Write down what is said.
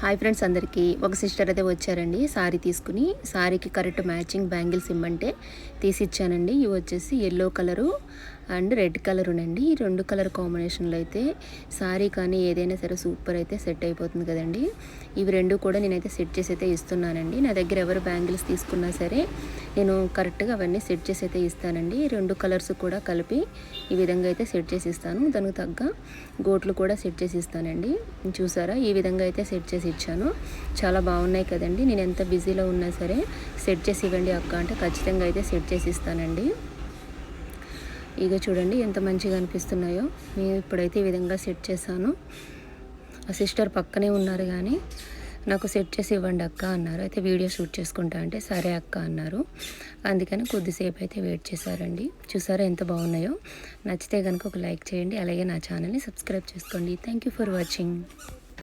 Hi friends, అందరికీ ఒక sister అయితే వచ్చారండి సారీ తీసుకుని. సారీకి కరెక్ట్ మ్యాచింగ్ బ్యాంగిల్స్ ఇమ్మంటే తీసిచ్చానండి. ఇవి వచ్చేసి ఎల్లో కలరు అండ్ రెడ్ కలరునండి. ఈ రెండు కలర్ కాంబినేషన్లో అయితే సారీ కానీ ఏదైనా సరే సూపర్ అయితే సెట్ అయిపోతుంది కదండి. ఇవి రెండు కూడా నేనైతే సెట్ చేసి అయితే ఇస్తున్నానండి. నా దగ్గర ఎవరు బ్యాంగిల్స్ తీసుకున్నా సరే నేను కరెక్ట్గా అవన్నీ సెట్ చేసి అయితే ఇస్తానండి. రెండు కలర్స్ కూడా కలిపి ఈ విధంగా అయితే సెట్ చేసి ఇస్తాను. దానికి తగ్గ గోట్లు కూడా సెట్ చేసి ఇస్తానండి. చూసారా, ఈ విధంగా అయితే సెట్ చేసి ఇచ్చాను. చాలా బాగున్నాయి కదండి. నేను ఎంత బిజీలో ఉన్నా సరే సెట్ చేసి ఇవ్వండి అక్క అంటే ఖచ్చితంగా అయితే సెట్ చేసి ఇస్తానండి. ఇక చూడండి ఎంత మంచిగా అనిపిస్తున్నాయో. నేను ఇప్పుడైతే ఈ విధంగా సెట్ చేశాను. ఆ సిస్టర్ పక్కనే ఉన్నారు కానీ నాకు సెట్ చేసి ఇవ్వండి అక్క అన్నారు. అయితే వీడియో షూట్ చేసుకుంటా అంటే సరే అక్క అన్నారు. అందుకని కొద్దిసేపు అయితే వెయిట్ చేశారండి. చూసారా ఎంత బాగున్నాయో. నచ్చితే కనుక ఒక లైక్ చేయండి, అలాగే నా ఛానల్ని సబ్స్క్రైబ్ చేసుకోండి. Thank you for watching.